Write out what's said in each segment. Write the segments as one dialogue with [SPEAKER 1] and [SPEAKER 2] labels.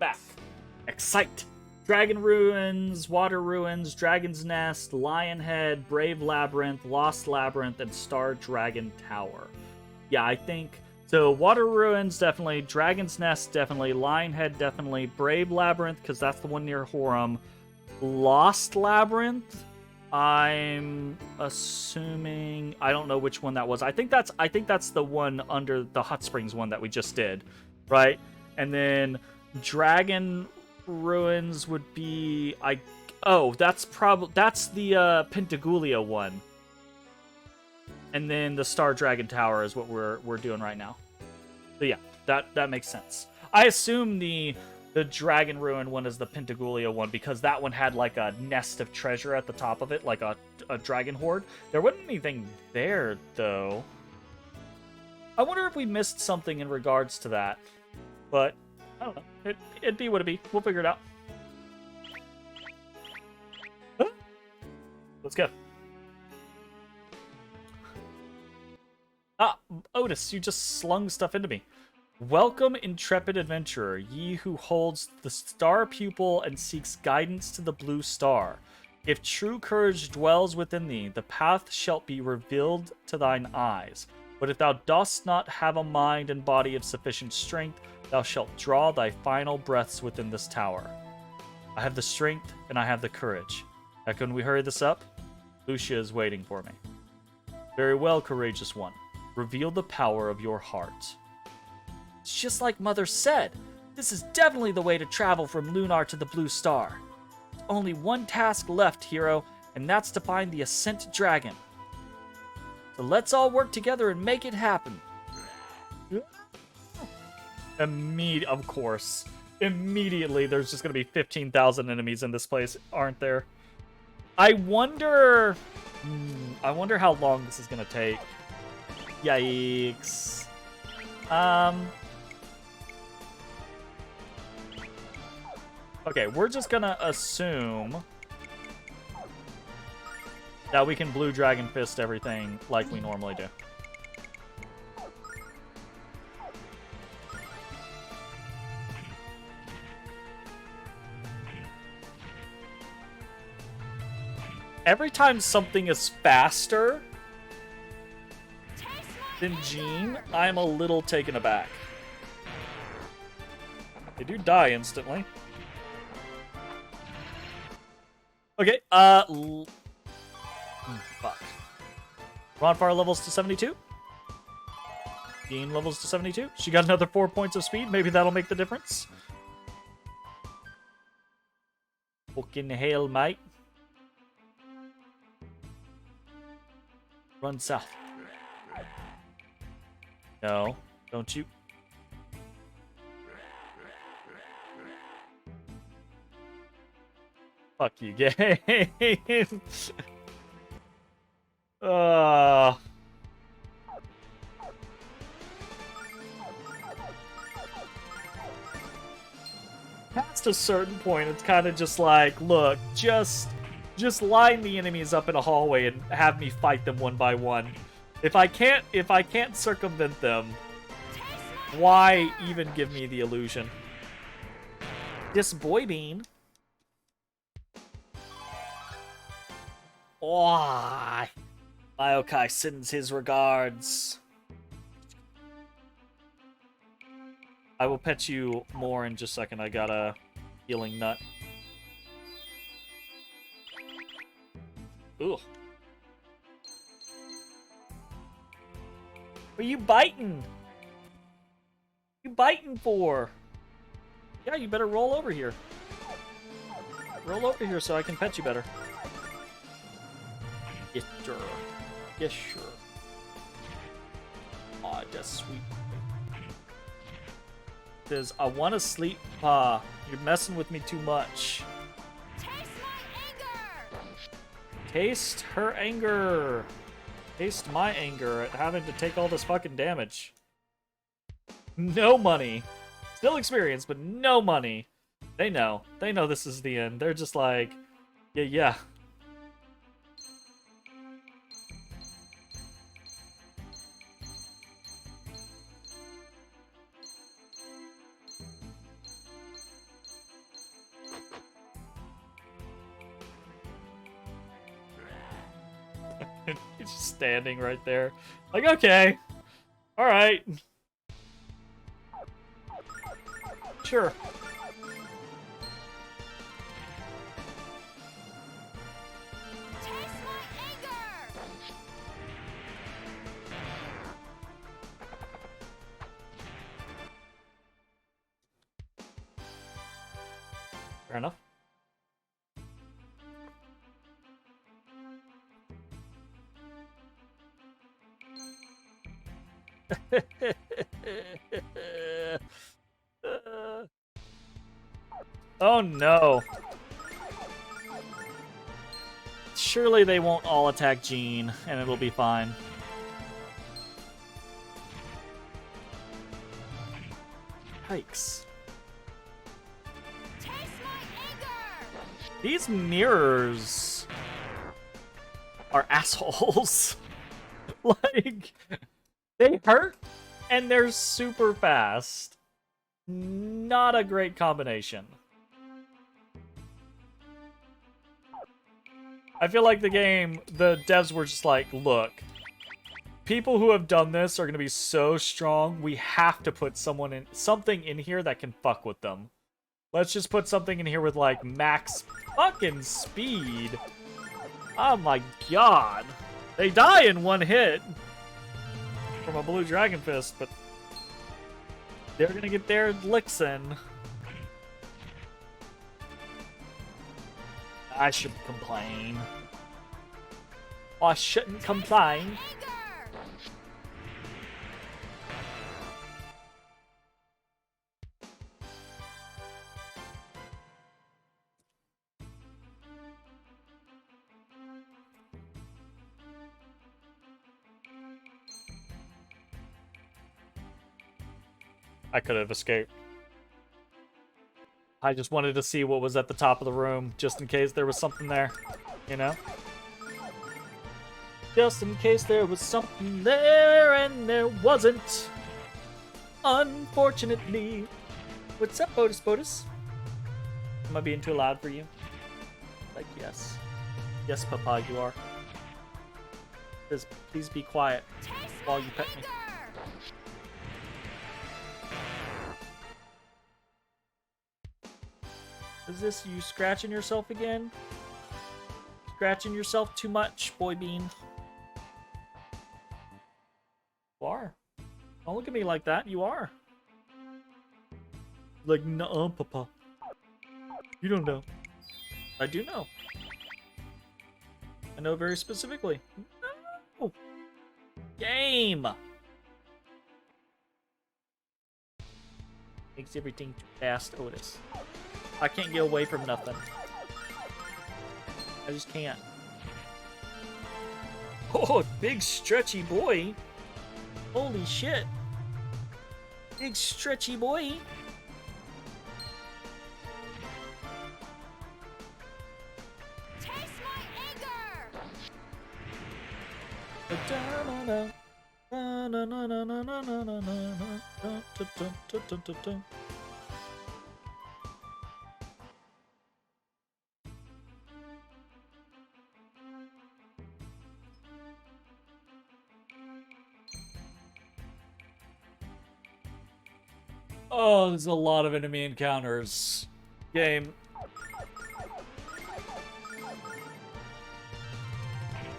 [SPEAKER 1] back. Excite. Dragon Ruins, Water Ruins, Dragon's Nest, Lion Head, Brave Labyrinth, Lost Labyrinth, and Star Dragon Tower. Yeah, I think... So, Water Ruins, definitely. Dragon's Nest, definitely. Lion Head, definitely. Brave Labyrinth, because that's the one near Horum. Lost Labyrinth, I'm assuming... I don't know which one that was. I think that's the one under the Hot Springs one that we just did, right? And then Dragon Ruins would be... that's the Pentagoulia one. And then the Star Dragon Tower is what we're doing right now. So yeah, that makes sense. I assume the Dragon Ruin one is the Pentagoulia one because that one had like a nest of treasure at the top of it, like a dragon hoard. There wasn't anything there though. I wonder if we missed something in regards to that. But I don't know. It'd be what it be. We'll figure it out. Huh? Let's go. Ah, Otis, you just slung stuff into me. Welcome, intrepid adventurer, ye who holds the star pupil and seeks guidance to the blue star. If true courage dwells within thee, the path shall be revealed to thine eyes. But if thou dost not have a mind and body of sufficient strength, thou shalt draw thy final breaths within this tower. I have the strength, and I have the courage. Now can we hurry this up? Lucia is waiting for me. Very well, courageous one. Reveal the power of your heart. It's just like Mother said. This is definitely the way to travel from Lunar to the Blue Star. There's only one task left, hero, and that's to find the Ascent Dragon. So let's all work together and make it happen. Of course. Immediately, there's just going to be 15,000 enemies in this place, aren't there? I wonder how long this is going to take. Yikes. Okay, we're just gonna assume that we can Blue Dragon Fist everything like we normally do. Every time something is faster than Jean, I'm a little taken aback. They do die instantly. Okay, fuck. Ronfar levels to 72. Jean levels to 72. She got another 4 points of speed. Maybe that'll make the difference. Fucking hell, mate. Run south. No, don't you. Fuck you, game. Past a certain point, it's kind of just like, look, just line the enemies up in a hallway and have me fight them one by one. If I can't circumvent them, why even give me the illusion? This boy bean. Oh, Maokai sends his regards. I will pet you more in just a second. I got a healing nut. Ooh. What are you biting? You biting for? Yeah, you better roll over here. Roll over here so I can pet you better. Yes, sure. Yes, sure. Aw, that's sweet. Says, I want to sleep, Pa. You're messing with me too much.
[SPEAKER 2] Taste my anger!
[SPEAKER 1] Taste her anger. Taste my anger at having to take all this fucking damage. No money. Still experience, but no money. They know. They know this is the end. They're just like, yeah. He's just standing right there. Like, okay. Alright. Sure.
[SPEAKER 2] Taste my anger!
[SPEAKER 1] Fair enough. Oh no. Surely they won't all attack Jean, and it'll be fine. Yikes.
[SPEAKER 2] Taste my anger!
[SPEAKER 1] These mirrors are assholes. Like, they hurt, and they're super fast. Not a great combination. I feel like the devs were just like, look, people who have done this are going to be so strong, we have to put something in here that can fuck with them. Let's just put something in here with, like, max fucking speed. Oh my god. They die in one hit from a blue dragon fist, but they're gonna get their licks in. I should complain. I shouldn't complain.
[SPEAKER 2] Anger!
[SPEAKER 1] I could have escaped. I just wanted to see what was at the top of the room, just in case there was something there, you know? Just in case there was something there, and there wasn't. Unfortunately. What's up, Botus Botus? Am I being too loud for you? Like, yes. Yes, Papa, you are. Please be quiet while you pet me. Is this you scratching yourself again? Scratching yourself too much, boy bean. You are. Don't look at me like that. You are. Like, nuh-uh, Papa. You don't know. I do know. I know very specifically. No. Game! Makes everything too fast, Otis. I can't get away from nothing. I just can't. Oh, big stretchy boy. Holy shit. Big stretchy boy.
[SPEAKER 2] Taste my anger!
[SPEAKER 1] Oh, there's a lot of enemy encounters. Game.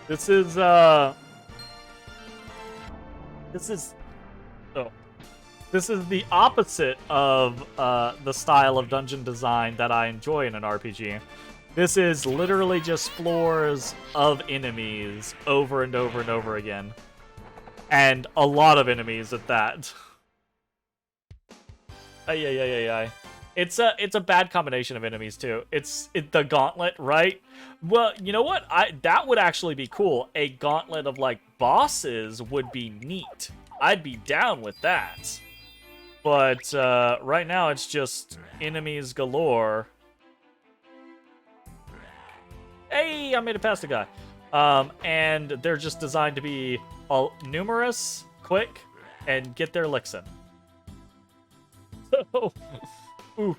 [SPEAKER 1] This is the opposite of the style of dungeon design that I enjoy in an RPG. This is literally just floors of enemies over and over and over again. And a lot of enemies at that. Ay. It's a bad combination of enemies too. It's the gauntlet, right? Well, you know what? That would actually be cool. A gauntlet of like bosses would be neat. I'd be down with that. But right now it's just enemies galore. Hey, I made it past a guy. And they're just designed to be numerous, quick, and get their licks in. So, ooh.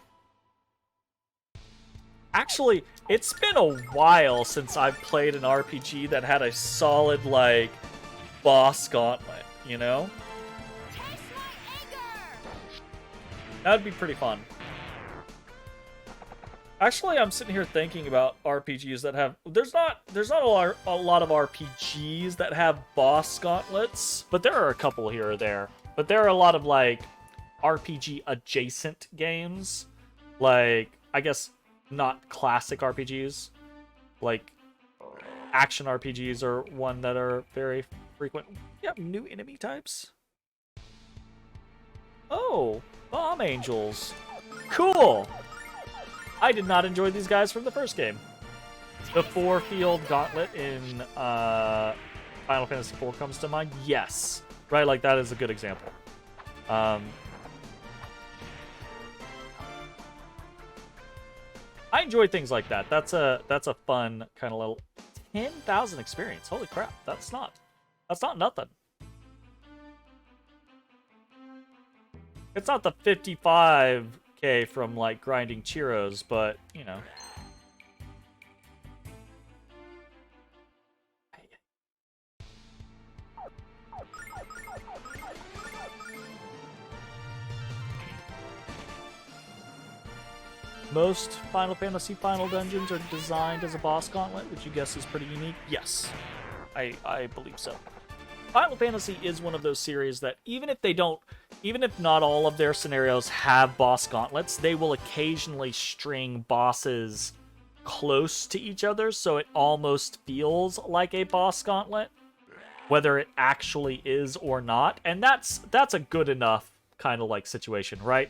[SPEAKER 1] Actually, it's been a while since I've played an RPG that had a solid, like, boss gauntlet, you know?
[SPEAKER 2] Taste my anger!
[SPEAKER 1] That'd be pretty fun. Actually, I'm sitting here thinking about RPGs that have... There's not a lot of RPGs that have boss gauntlets, but there are a couple here or there. But there are a lot of, like, RPG-adjacent games. Like, I guess, not classic RPGs. Like, action RPGs are one that are very frequent. You have new enemy types? Oh, bomb angels. Cool! I did not enjoy these guys from the first game. The 4-field gauntlet in Final Fantasy IV comes to mind. Yes. Right, like that is a good example. I enjoy things like that. That's a fun kind of little 10,000 experience. Holy crap. That's not nothing. It's not the 55K from like grinding Chiros, but you know. Most Final Fantasy final dungeons are designed as a boss gauntlet, which you guess is pretty unique. Yes, I believe so. Final Fantasy is one of those series that even if not all of their scenarios have boss gauntlets, they will occasionally string bosses close to each other, so it almost feels like a boss gauntlet, whether it actually is or not. And that's a good enough kind of like situation, right?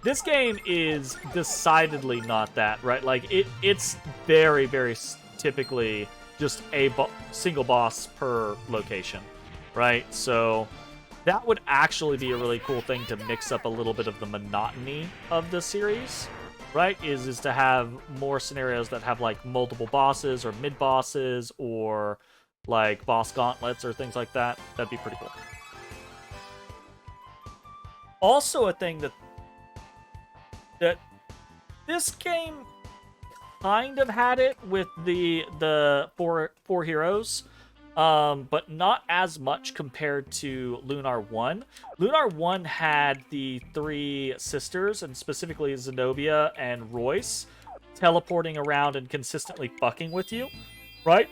[SPEAKER 1] This game is decidedly not that, right? Like, it's very, very typically just a single boss per location, right? So that would actually be a really cool thing to mix up a little bit of the monotony of the series, right? Is to have more scenarios that have, like, multiple bosses or mid-bosses or, like, boss gauntlets or things like that. That'd be pretty cool. Also a thing that this game kind of had it with the four heroes, but not as much compared to Lunar 1. Lunar 1 had the 3 sisters, and specifically Zenobia and Royce, teleporting around and consistently fucking with you, right?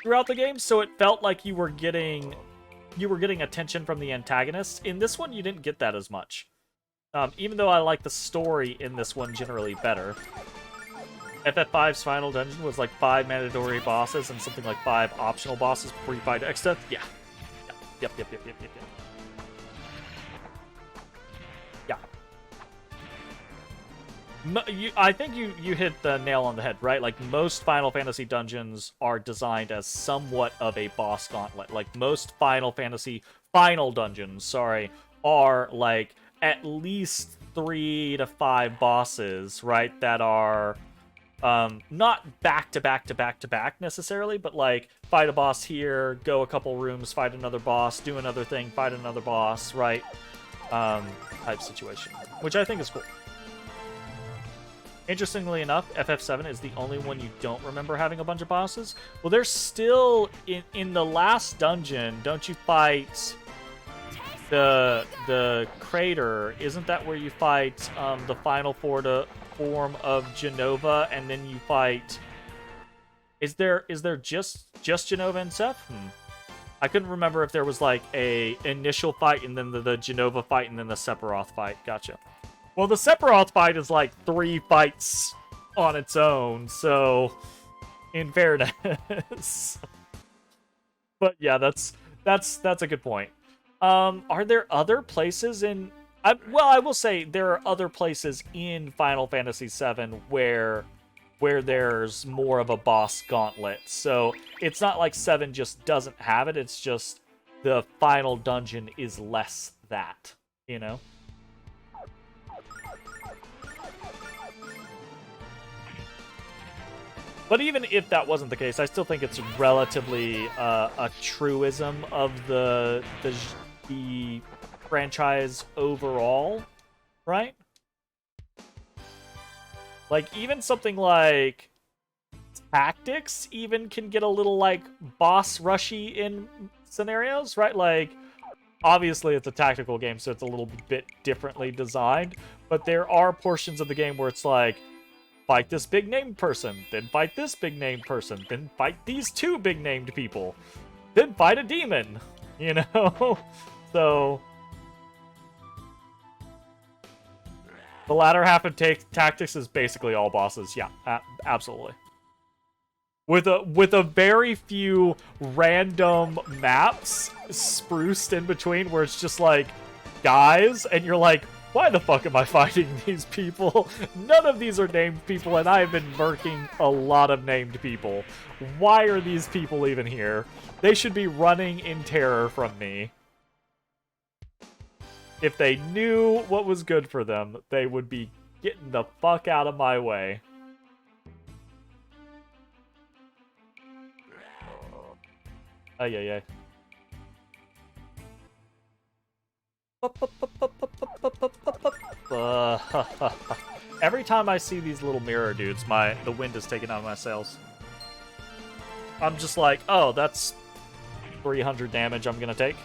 [SPEAKER 1] Throughout the game, so it felt like you were getting attention from the antagonists. In this one, you didn't get that as much. Even though I like the story in this one generally better. FF5's final dungeon was like 5 mandatory bosses and something like 5 optional bosses before you fight Exdeath. Yeah. Yep. Yeah. I think you hit the nail on the head, right? Like, most Final Fantasy dungeons are designed as somewhat of a boss gauntlet. Like, most Final Fantasy final dungeons, are like at least 3 to 5 bosses, right? That are not back to back necessarily, but like fight a boss here, go a couple rooms, fight another boss, do another thing, fight another boss, right? Type situation, which I think is cool. Interestingly enough, FF7 is the only one you don't remember having a bunch of bosses. Well, there's still in the last dungeon, don't you fight the crater? Isn't that where you fight the final form of Jenova, and then you fight? Is there just Jenova and Seth? I couldn't remember if there was like a initial fight and then the Jenova fight and then the Sephiroth fight. Gotcha. Well, the Sephiroth fight is like 3 fights on its own, so in fairness. But yeah, that's a good point. Are there other places in... well, I will say there are other places in Final Fantasy VII where there's more of a boss gauntlet. So it's not like 7 just doesn't have it. It's just the final dungeon is less that, you know? But even if that wasn't the case, I still think it's relatively a truism of the franchise overall, right? Like, even something like tactics even can get a little, like, boss rushy in scenarios, right? Like, obviously it's a tactical game, so it's a little bit differently designed, but there are portions of the game where it's like, fight this big named person, then fight this big named person, then fight these two big named people, then fight a demon, you know? So the latter half of tactics is basically all bosses. Yeah, absolutely. With a very few random maps spruced in between where it's just like guys, and you're like, why the fuck am I fighting these people? None of these are named people, and I've been murking a lot of named people. Why are these people even here? They should be running in terror from me. If they knew what was good for them, they would be getting the fuck out of my way. Ay, ay, ay. Every time I see these little mirror dudes, the wind is taken out of my sails. I'm just like, oh, that's 300 damage I'm gonna take.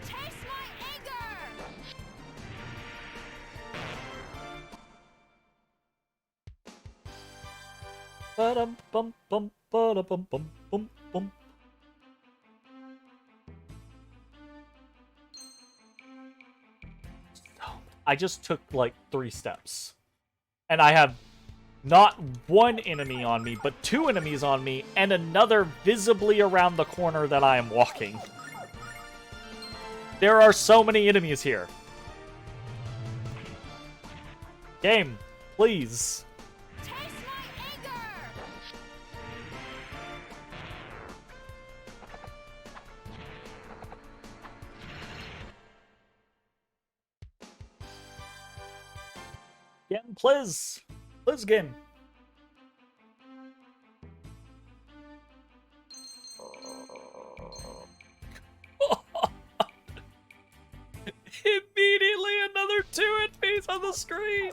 [SPEAKER 2] Taste my anger!
[SPEAKER 1] Ba-dum bum bum ba-dum bum bum bum bum. I just took like 3 steps. And I have not one enemy on me, but 2 enemies on me, and another visibly around the corner that I am walking. There are so many enemies here. Game, please.
[SPEAKER 2] Taste my anger!
[SPEAKER 1] Game, please. Please, game. Immediately another 2 enemies on the screen.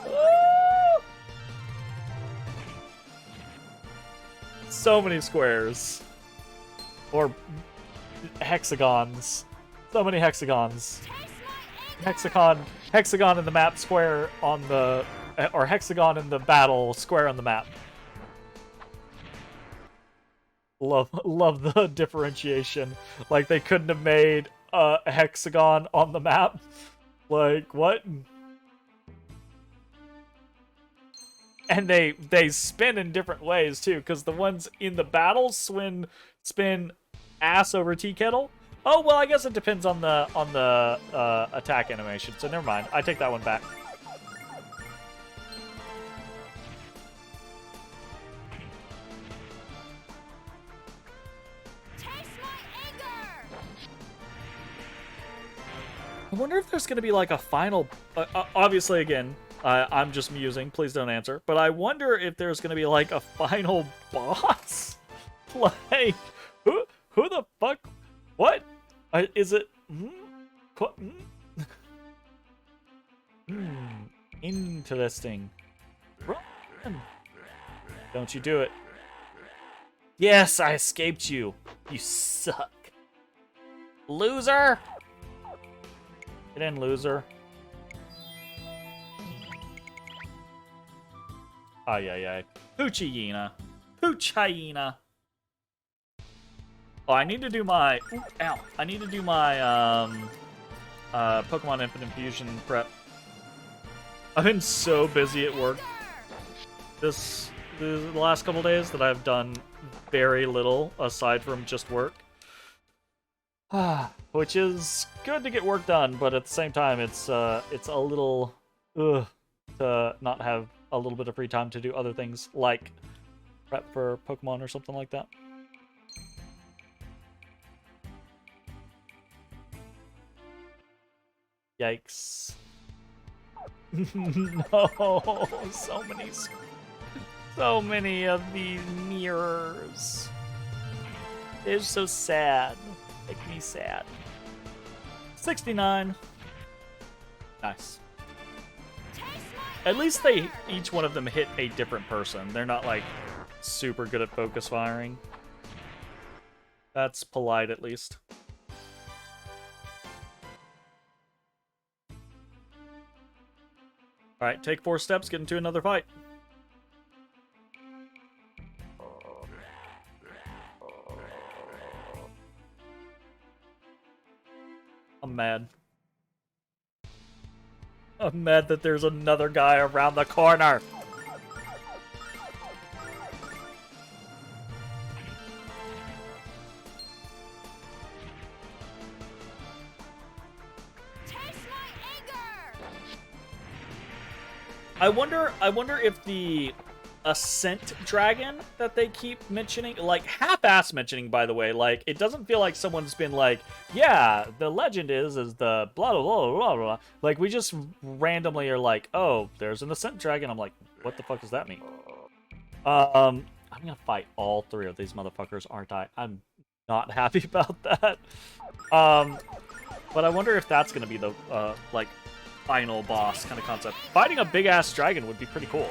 [SPEAKER 1] Ah! So many squares. Or hexagons. So many hexagons. Hexagon in the map, square on the... Or hexagon in the battle, square on the map. Love the differentiation. Like, they couldn't have made a hexagon on the map. Like, what? And they spin in different ways, too, because the ones in the battle spin ass over tea kettle. Oh, well, I guess it depends on the attack animation, so never mind. I take that one back. I wonder if there's going to be, like, a final... obviously, again, I'm just musing. Please don't answer. But I wonder if there's going to be, like, a final boss? Like, who the fuck... What? Is it... Interesting. Run. Don't you do it. Yes, I escaped you. You suck. Loser! Get in, loser. Ay, ay, ay. Poochieena. Poochieena. Oh, I need to do my... Ooh, ow. I need to do my, Pokemon Infinite Fusion prep. I've been so busy at work the last couple days that I've done very little aside from just work. Which is good to get work done, but at the same time, it's a little to not have a little bit of free time to do other things like prep for Pokemon or something like that. Yikes! No, so many of these mirrors. It's so sad. Make me sad. 69. Nice. At least each one of them hit a different person. They're not, like, super good at focus firing. That's polite, at least. Alright, take 4 steps, get into another fight. I'm mad. I'm mad that there's another guy around the corner.
[SPEAKER 2] Taste my anger!
[SPEAKER 1] I wonder if the Ascent Dragon that they keep mentioning, like half-ass mentioning, by the way, like it doesn't feel like someone's been like, yeah, the legend is the blah blah blah blah blah. Like we just randomly are like, oh, there's an Ascent Dragon. I'm like, what the fuck does that mean? I'm gonna fight all 3 of these motherfuckers, aren't I? I'm not happy about that. But I wonder if that's gonna be the like final boss kind of concept. Fighting a big ass dragon would be pretty cool.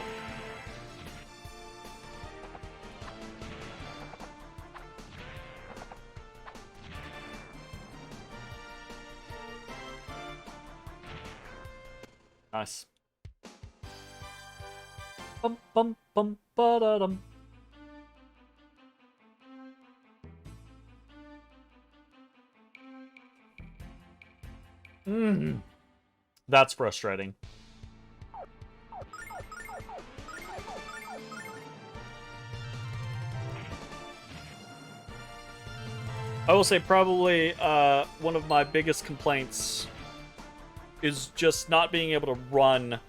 [SPEAKER 1] Nice. Bum bum bum ba da dum. That's frustrating. I will say probably one of my biggest complaints is just not being able to run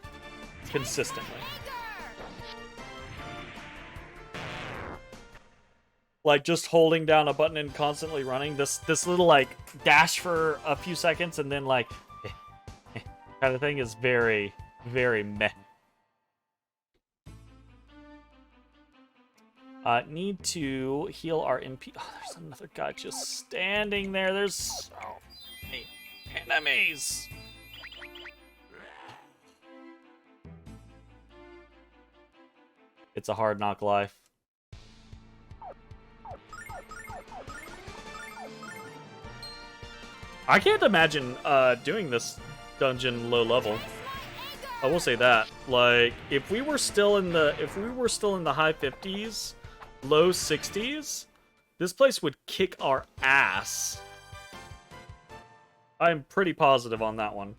[SPEAKER 1] consistently. Like just holding down a button and constantly running. This little like dash for a few seconds and then like kind of thing is very, very meh. Need to heal our MP. Oh, there's another guy just standing there. There's so many enemies. It's a hard knock life. I can't imagine doing this dungeon low level. I will say that. Like, if we were still in the high 50s, low 60s, this place would kick our ass. I'm pretty positive on that one.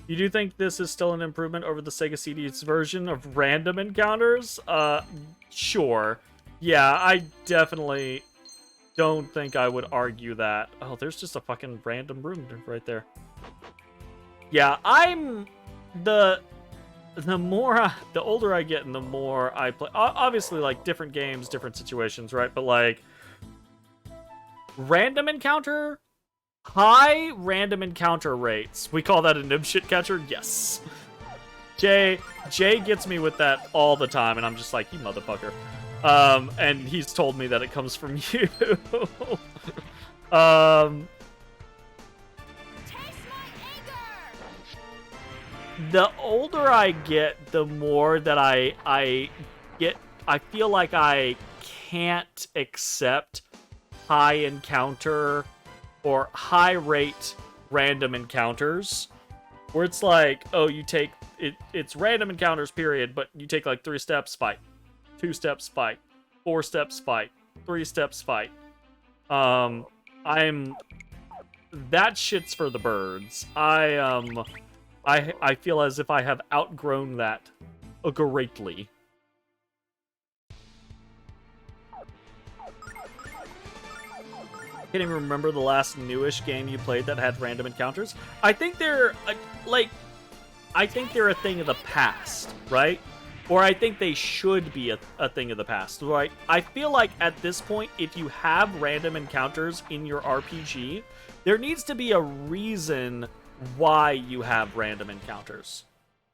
[SPEAKER 1] You do think this is still an improvement over the Sega CD's version of random encounters? Sure. Yeah, I definitely don't think I would argue that. Oh, there's just a fucking random room right there. Yeah, I'm the older I get and the more I play, obviously like different games, different situations, right? But like random encounter, high random encounter rates. We call that a nib shit catcher? Yes. Jay gets me with that all the time, and I'm just like, you motherfucker. And he's told me that it comes from you. The older I get, the more that I feel like I can't accept high encounter or high rate random encounters, where it's like, oh, you take it's random encounters period, but you take like 3 steps, fight, 2 steps, fight, 4 steps, fight, 3 steps, fight. That shit's for the birds. I feel as if I have outgrown that greatly. Can't even remember the last newish game you played that had random encounters. I think they're I think they're a thing of the past, right? Or I think they should be a thing of the past, right? I feel like at this point, if you have random encounters in your RPG, there needs to be a reason why you have random encounters.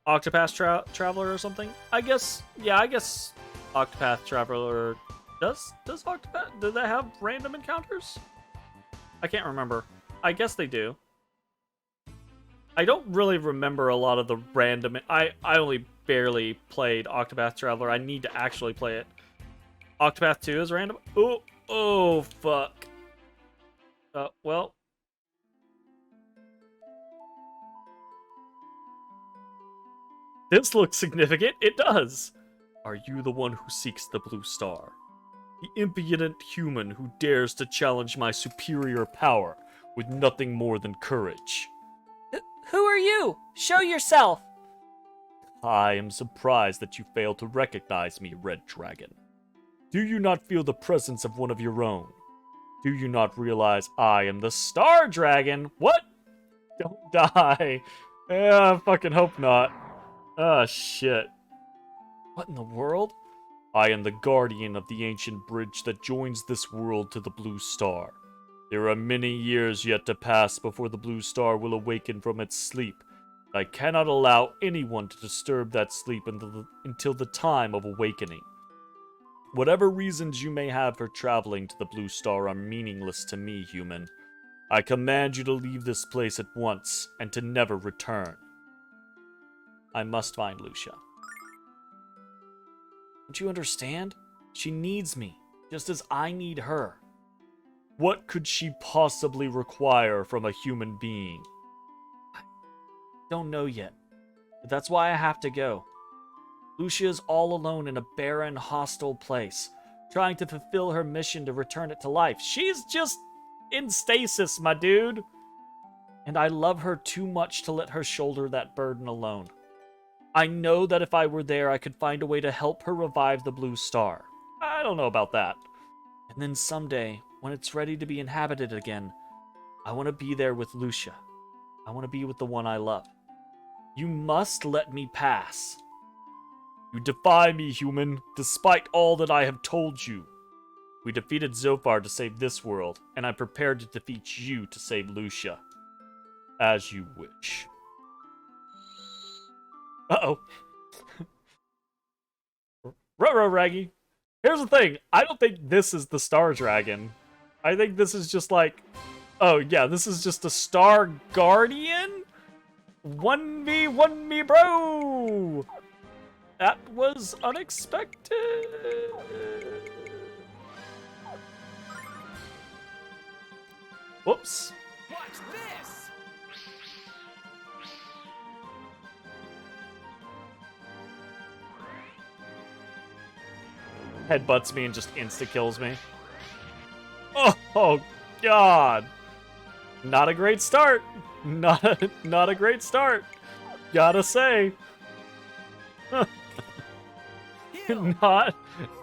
[SPEAKER 1] Octopath Traveler or something? I guess, yeah, I guess Octopath Traveler does Octopath, do they have random encounters? I can't remember. I guess they do. I don't really remember a lot of the random. I only barely played Octopath Traveler. I need to actually play it. Octopath 2 is random. Oh, fuck. Well. This looks significant. It does. Are you the one who seeks the blue star? The impudent human who dares to challenge my superior power with nothing more than courage.
[SPEAKER 3] Who are you? Show yourself!
[SPEAKER 1] I am surprised that you failed to recognize me, Red Dragon. Do you not feel the presence of one of your own? Do you not realize I am the Star Dragon? What? Don't die. I fucking hope not. Ah, shit. What in the world? I am the guardian of the ancient bridge that joins this world to the blue star. There are many years yet to pass before the blue star will awaken from its sleep. I cannot allow anyone to disturb that sleep until the time of awakening. Whatever reasons you may have for traveling to the blue star are meaningless to me, human. I command you to leave this place at once and to never return. I must find Lucia. Don't you understand? She needs me, just as I need her. What could she possibly require from a human being? I don't know yet, but that's why I have to go. Lucia is all alone in a barren, hostile place, trying to fulfill her mission to return it to life. She's just in stasis, my dude. And I love her too much to let her shoulder that burden alone. I know that if I were there, I could find a way to help her revive the blue star. I don't know about that. And then someday, when it's ready to be inhabited again, I want to be there with Lucia. I want to be with the one I love. You must let me pass. You defy me, human, despite all that I have told you. We defeated Zophar to save this world, and I'm prepared to defeat you to save Lucia. As you wish. Uh-oh. Ruh-roh, Raggy. Here's the thing. I don't think this is the Star Dragon. I think this is just like... Oh, yeah, this is just a Star Guardian? 1v1 me, bro! That was unexpected. Whoops.
[SPEAKER 3] Watch this!
[SPEAKER 1] Headbutts me and just insta-kills me. Oh, God. Not a great start. Not a great start. Gotta say.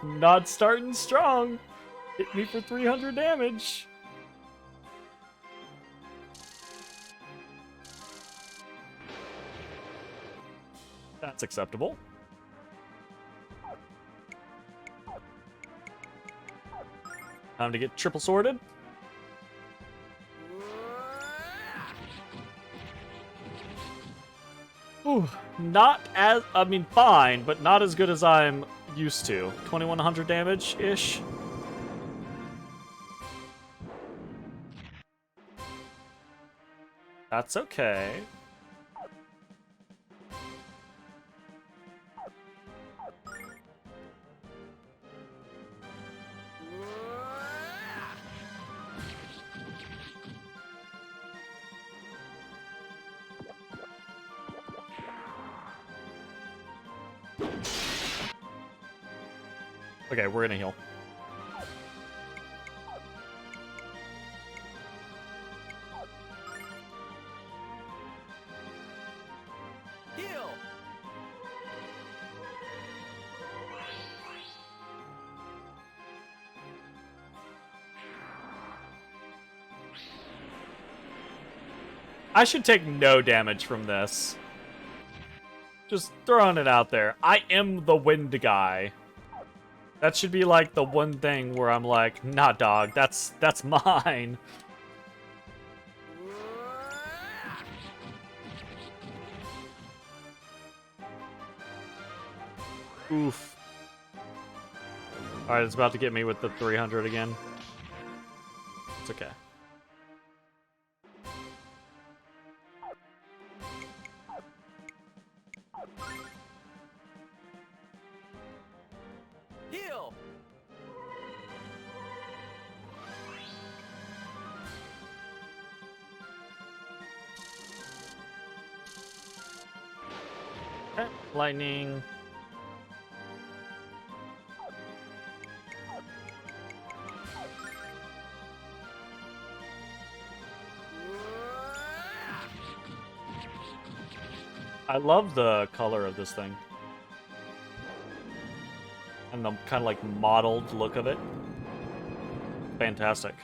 [SPEAKER 1] Not starting strong. Hit me for 300 damage. That's acceptable. Time to get triple sworded. Ooh, not as, I mean, fine, but not as good as I'm used to. 2100 damage-ish. That's okay. Okay, we're gonna heal.
[SPEAKER 3] Heal!
[SPEAKER 1] I should take no damage from this. Just throwing it out there. I am the wind guy. That should be like the one thing where I'm like, nah, dog, that's mine. Oof. Alright, it's about to get me with the 300 again. It's okay.
[SPEAKER 3] Heal!
[SPEAKER 1] Okay, lightning. I love the color of this thing. And the kind of like mottled look of it. Fantastic.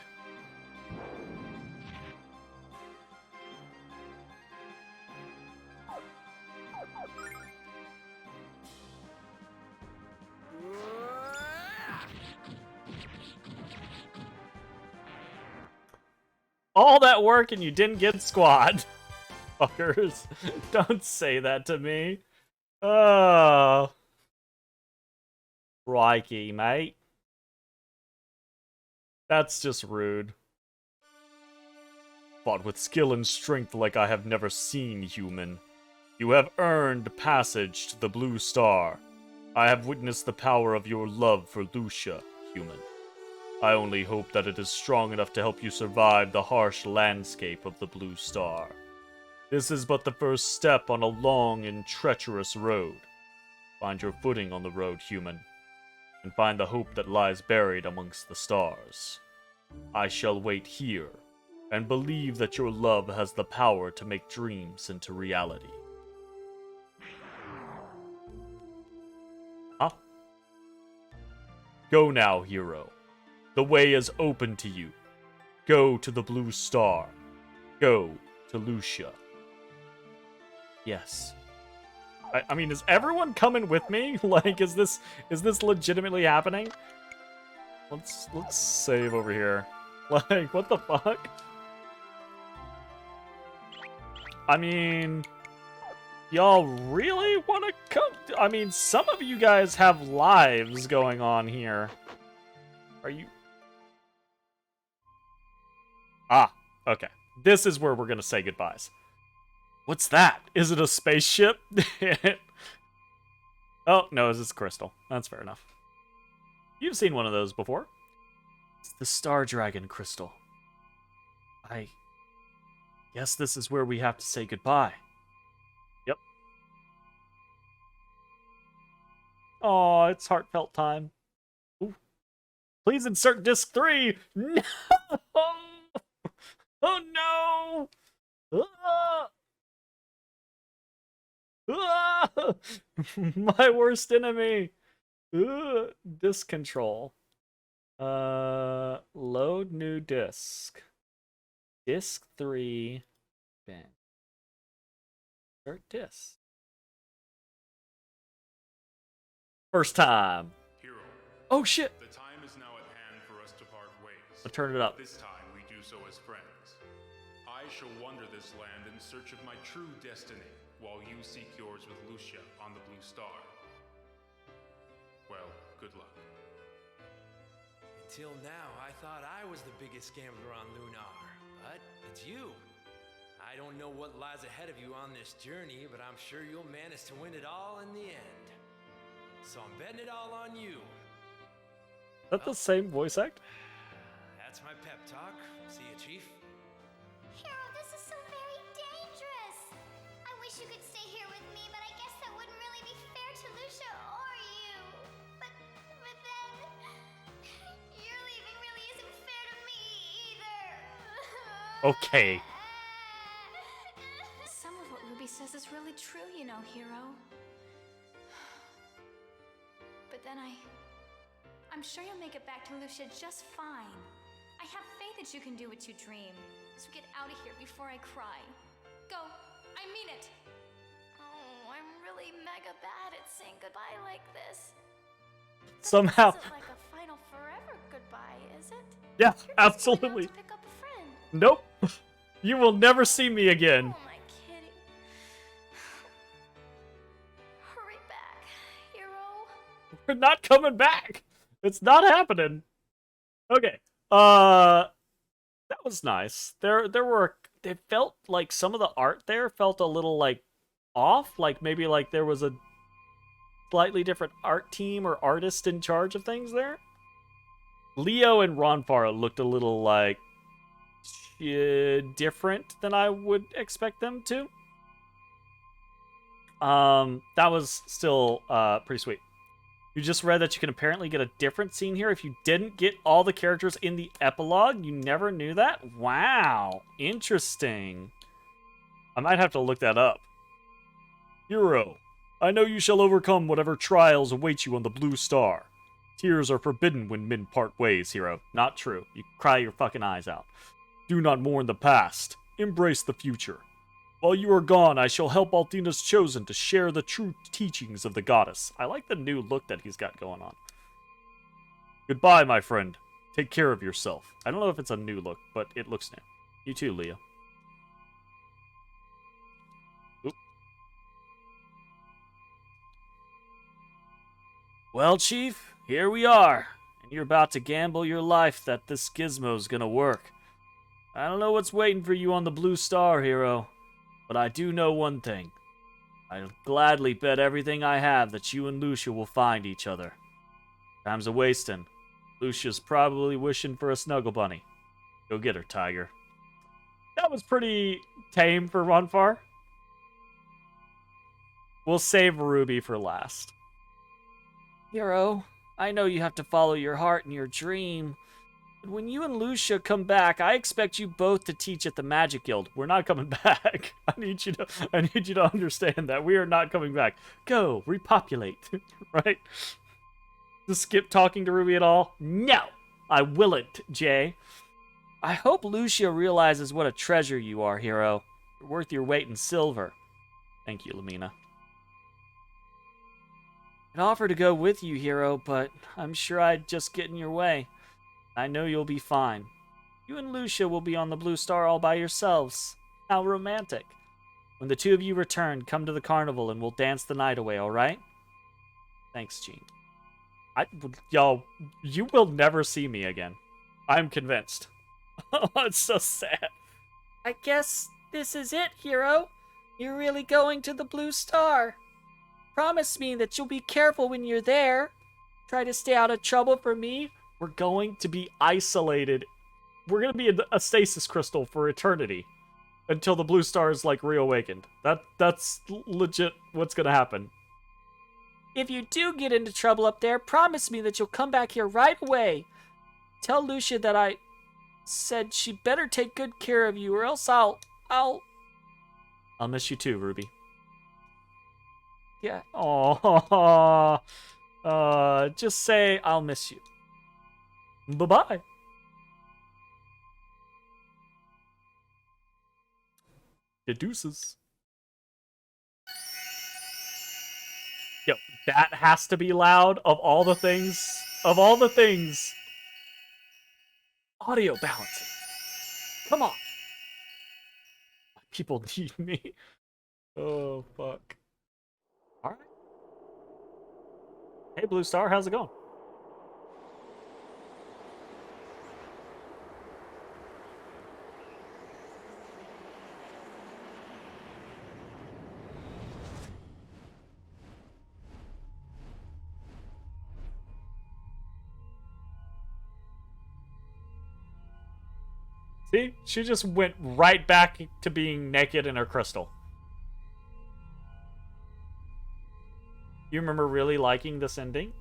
[SPEAKER 1] All that work and you didn't get squad. Fuckers. Don't say that to me. Oh. Crikey, mate. That's just rude. Fought with skill and strength like I have never seen, human. You have earned passage to the Blue Star. I have witnessed the power of your love for Lucia, human. I only hope that it is strong enough to help you survive the harsh landscape of the Blue Star. This is but the first step on a long and treacherous road. Find your footing on the road, human, and find the hope that lies buried amongst the stars. I shall wait here, and believe that your love has the power to make dreams into reality. Huh? Go now, hero. The way is open to you. Go to the Blue Star. Go to Lucia. Yes. I mean, is everyone coming with me? Like, is this legitimately happening? Let's save over here. Like, what the fuck? I mean, y'all really want to come? I mean, some of you guys have lives going on here. Are you? Ah, okay. This is where we're gonna say goodbyes. What's that? Is it a spaceship? Oh, no, it's just crystal. That's fair enough. You've seen one of those before. It's the Star Dragon crystal. I guess this is where we have to say goodbye. Yep. Oh, it's heartfelt time. Ooh. Please insert disc 3. No! Oh no! Ah! Ah! My worst enemy. Disk control. Load new disk. Disk 3. Ben. Start disk. First time.
[SPEAKER 4] Hero,
[SPEAKER 1] Oh shit.
[SPEAKER 4] the time is now at hand for us to part ways.
[SPEAKER 1] I'll turn it up.
[SPEAKER 4] This time we do so as friends. I shall wander this land in search of my true destiny, while you seek yours with Lucia on the Blue Star. Well, good luck.
[SPEAKER 5] Until now, I thought I was the biggest gambler on Lunar, but it's you. I don't know what lies ahead of you on this journey, but I'm sure you'll manage to win it all in the end. So I'm betting it all on you.
[SPEAKER 1] Is that the same voice act?
[SPEAKER 5] That's my pep talk. See you, Chief.
[SPEAKER 2] Hero, this is so very dangerous. I wish you could stay here with me, but I guess that wouldn't really be fair to Lucia or you. But then, your leaving really isn't fair to me either.
[SPEAKER 1] Okay.
[SPEAKER 6] Some of what Ruby says is really true, you know, Hero. But then I'm sure you'll make it back to Lucia just fine. I have faith that you can do what you dream. So get out of here before I cry. Go. I mean it.
[SPEAKER 2] Oh, I'm really mega bad at saying goodbye like this. But
[SPEAKER 1] Somehow.
[SPEAKER 2] This isn't like a final forever goodbye, is it?
[SPEAKER 1] Yeah,
[SPEAKER 2] You're just going out
[SPEAKER 1] absolutely.
[SPEAKER 2] to pick up a friend.
[SPEAKER 1] Nope. You will never see me again.
[SPEAKER 2] Oh, my kitty. Hurry back, hero.
[SPEAKER 1] We're not coming back. It's not happening. Okay. That was nice. They felt like some of the art there felt a little like off, like maybe like there was a slightly different art team or artist in charge of things there. Leo and Ronfar looked a little like different than I would expect them to. That was still pretty sweet. You just read that you can apparently get a different scene here if you didn't get all the characters in the epilogue. You never knew that? Wow. Interesting. I might have to look that up. Hero, I know you shall overcome whatever trials await you on the Blue Star. Tears are forbidden when men part ways, Hero. Not true. You cry your fucking eyes out. Do not mourn the past. Embrace the future. While you are gone, I shall help Althena's Chosen to share the true teachings of the goddess. I like the new look that he's got going on. Goodbye, my friend. Take care of yourself. I don't know if it's a new look, but it looks new. You too, Leo. Oop. Well, Chief, here we are. And you're about to gamble your life that this gizmo's gonna work. I don't know what's waiting for you on the Blue Star, Hero. But I do know one thing. I'll gladly bet everything I have that you and Lucia will find each other. Time's a wasting. Lucia's probably wishing for a snuggle bunny. Go get her, Tiger. That was pretty tame for Ronfar. We'll save Ruby for last. Hero, I know you have to follow your heart and your dream. But when you and Lucia come back, I expect you both to teach at the Magic Guild. We're not coming back. I need you to understand that we are not coming back. Go, repopulate, right? To skip talking to Ruby at all? No, I willn't, Jay. I hope Lucia realizes what a treasure you are, Hero. You're worth your weight in silver. Thank you, Lamina. I'd offer to go with you, Hero, but I'm sure I'd just get in your way. I know you'll be fine. You and Lucia will be on the Blue Star all by yourselves. How romantic. When the two of you return, come to the carnival and we'll dance the night away, alright? Thanks, Jean. Y'all, you will never see me again. I'm convinced. Oh, it's so sad.
[SPEAKER 3] I guess this is it, Hero. You're really going to the Blue Star. Promise me that you'll be careful when you're there. Try to stay out of trouble for me.
[SPEAKER 1] We're going to be isolated. We're going to be in a stasis crystal for eternity until the Blue Star is, like, reawakened. That's legit what's going to happen.
[SPEAKER 3] If you do get into trouble up there, promise me that you'll come back here right away. Tell Lucia that I said she'd better take good care of you, or else I'll
[SPEAKER 1] miss you too, Ruby.
[SPEAKER 3] Yeah.
[SPEAKER 1] Oh, just say I'll miss you. Bye-bye. Deuces. Yo, that has to be loud of all the things. Of all the things. Audio balancing. Come on. People need me. Oh, fuck. Alright. Hey, Blue Star, how's it going? See? She just went right back to being naked in her crystal. You remember really liking this ending?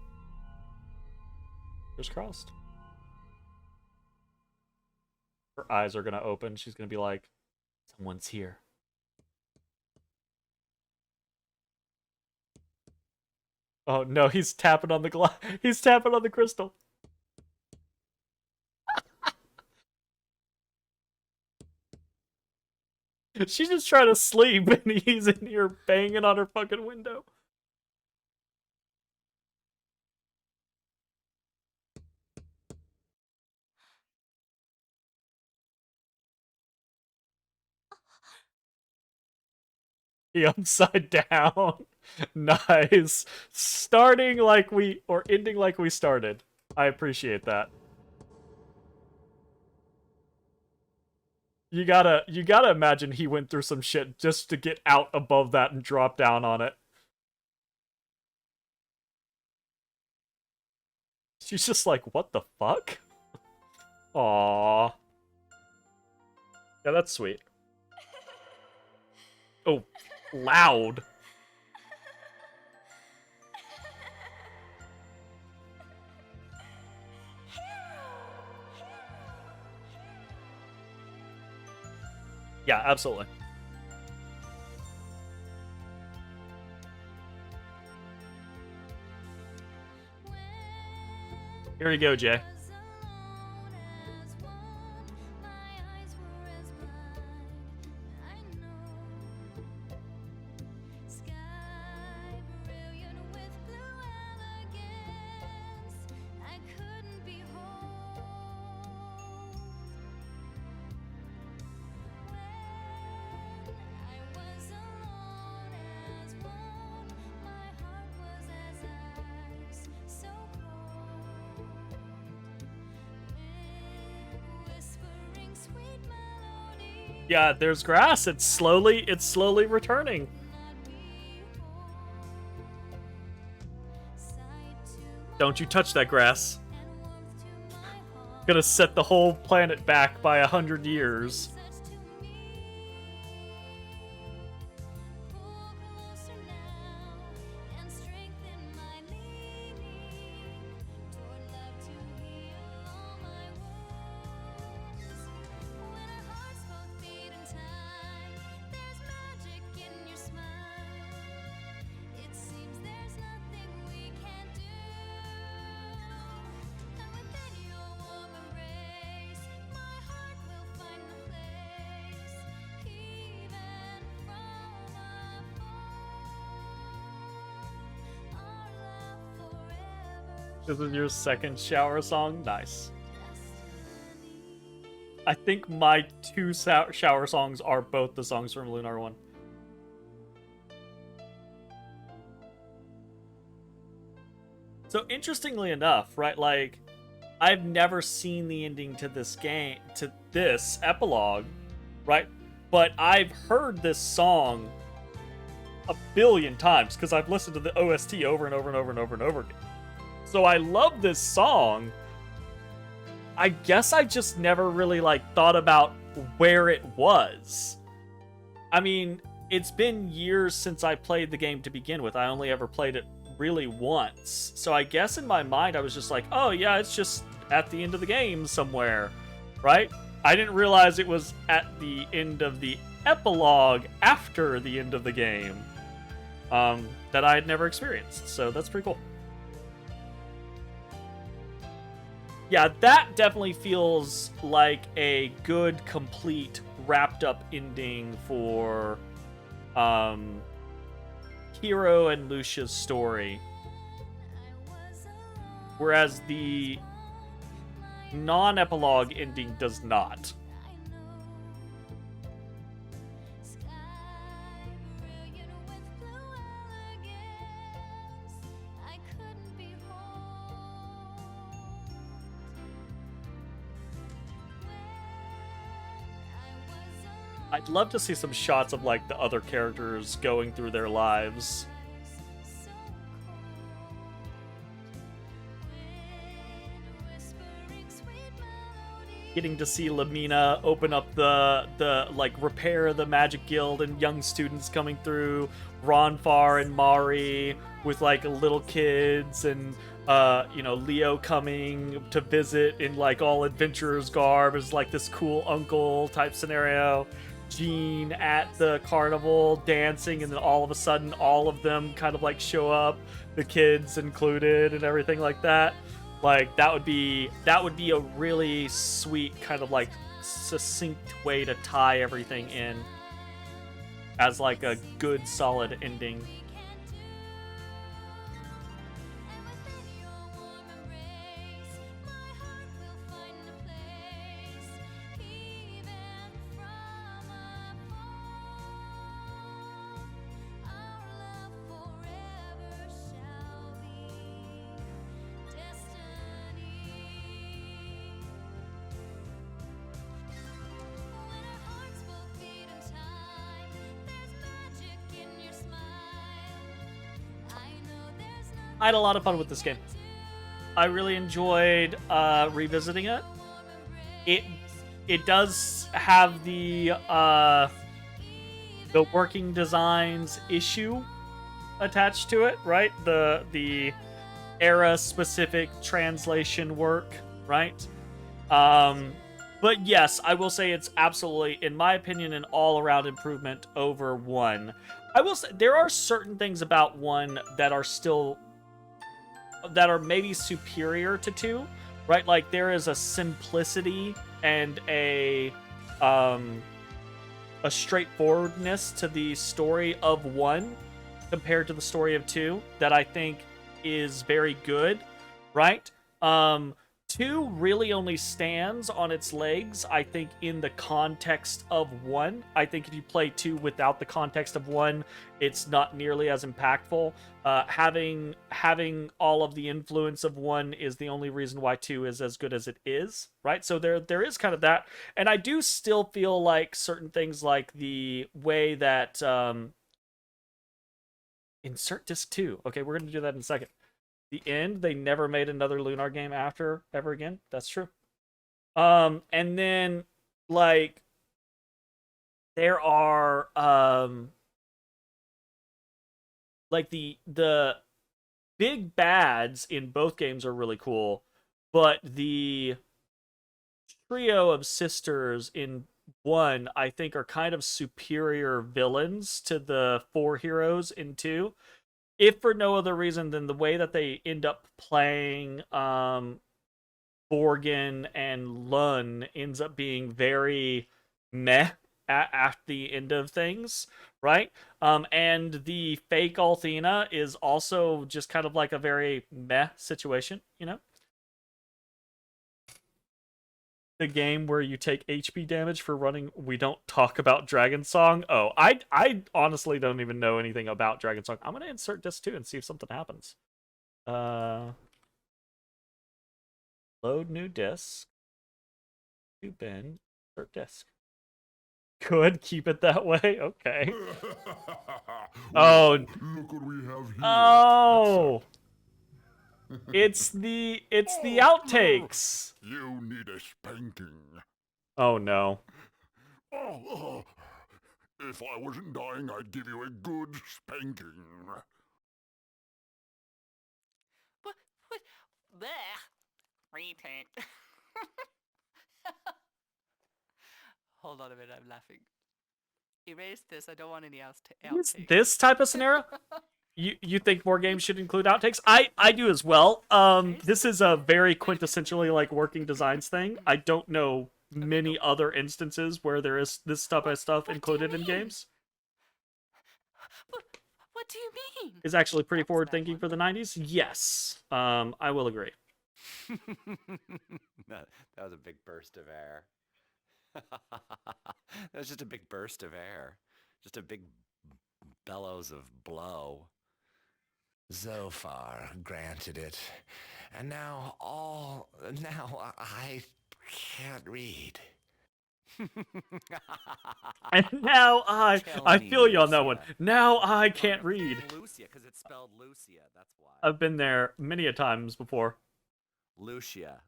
[SPEAKER 1] Fingers crossed. Her eyes are going to open. She's going to be like, someone's here. Oh, no, he's tapping on the glass. He's tapping on the crystal. She's just trying to sleep, and he's in here banging on her fucking window. The upside down. Nice. Starting like we, or ending like we started. I appreciate that. You gotta imagine he went through some shit just to get out above that and drop down on it. She's just like, what the fuck? Aww. Yeah, that's sweet. Oh, loud. Yeah, absolutely. Here you go, Jay. Yeah, there's grass. It's slowly returning. Don't you touch that grass. Gonna set the whole planet back by 100 years. This is your second shower song? Nice. I think my two shower songs are both the songs from Lunar 1. So interestingly enough, right, like, I've never seen the ending to this game, to this epilogue, right? But I've heard this song a billion times because I've listened to the OST over and over and over and over and over again. So I love this song. I guess I just never really like thought about where it was. I mean, it's been years since I played the game to begin with. I only ever played it really once. So I guess in my mind I was just like, oh yeah, it's just at the end of the game somewhere, right? I didn't realize it was at the end of the epilogue after the end of the game that I had never experienced. So that's pretty cool. Yeah, that definitely feels like a good, complete, wrapped-up ending for Hiro and Lucia's story. Whereas the non-epilogue ending does not. I'd love to see some shots of, like, the other characters going through their lives. Getting to see Lamina open up the like, repair the Magic Guild and young students coming through. Ronfar and Mari with, like, little kids and, you know, Leo coming to visit in, like, all adventurer's garb as, like, this cool uncle type scenario. Jean at the carnival dancing, and then all of a sudden all of them kind of like show up, the kids included and everything like that. Like that would be a really sweet kind of like succinct way to tie everything in as like a good solid ending. I had a lot of fun with this game. I really enjoyed revisiting it. It it does have the working designs issue attached to it, right? The era specific translation work, right? But yes, I will say it's absolutely, in my opinion, an all-around improvement over 1. I will say there are certain things about 1 that are maybe superior to 2, right? Like there is a simplicity and a straightforwardness to the story of 1 compared to the story of 2 that I think is very good, right? 2 really only stands on its legs, I think, in the context of 1. I think if you play 2 without the context of 1, it's not nearly as impactful. Having all of the influence of 1 is the only reason why 2 is as good as it is, right? So there is kind of that, and I do still feel like certain things, like the way that insert disc 2. Okay, we're gonna do that in a second. The end, they never made another Lunar game after ever again. That's true. And then like there are like the big bads in both games are really cool, but the trio of sisters in 1 I think are kind of superior villains to the 4 heroes in 2. If for no other reason than the way that they end up playing Borgin and Lun ends up being very meh at the end of things, right? And the fake Althena is also just kind of like a very meh situation, you know? The game where you take HP damage for running We Don't Talk About Dragon Song. Oh, I honestly don't even know anything about Dragon Song. I'm gonna insert disc 2 and see if something happens. Load new disc. To bin. Insert disc. Good, keep it that way. Okay. Oh.
[SPEAKER 7] Look what we have here.
[SPEAKER 1] Oh. It's the outtakes.
[SPEAKER 7] You need a spanking.
[SPEAKER 1] Oh no.
[SPEAKER 7] Oh, if I wasn't dying, I'd give you a good spanking.
[SPEAKER 8] What? Blech. Retake. Hold on a minute, I'm laughing. Erase this, I don't want any else to outtakes.
[SPEAKER 1] This type of scenario? You think more games should include outtakes? I do as well. This is a very quintessentially like working designs thing. I don't know many other instances where there is this type of stuff included in games.
[SPEAKER 8] What do you mean?
[SPEAKER 1] Is actually pretty forward thinking for the 90s. Yes, I will agree.
[SPEAKER 9] that was a big burst of air. That was just a big burst of air. Just a big bellows of blow. Zophar granted it. And now I can't read.
[SPEAKER 1] And now I feel you on that one. Now I can't read.
[SPEAKER 9] Lucia, because it's spelled Lucia, that's why.
[SPEAKER 1] I've been there many a times before.
[SPEAKER 9] Lucia.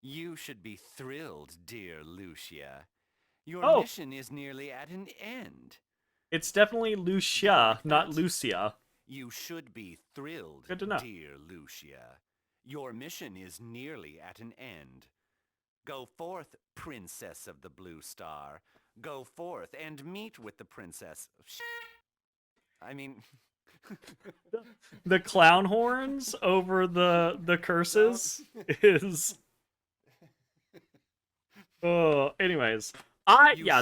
[SPEAKER 9] You should be thrilled, dear Lucia. Your mission is nearly at an end.
[SPEAKER 1] It's definitely Lucia, not Lucia.
[SPEAKER 9] You should be thrilled,
[SPEAKER 1] Good to know.
[SPEAKER 9] dear Lucia. Your mission is nearly at an end. Go forth, Princess of the Blue Star. Go forth and meet with the princess. I mean...
[SPEAKER 1] The clown horns over the curses is... Oh, anyways.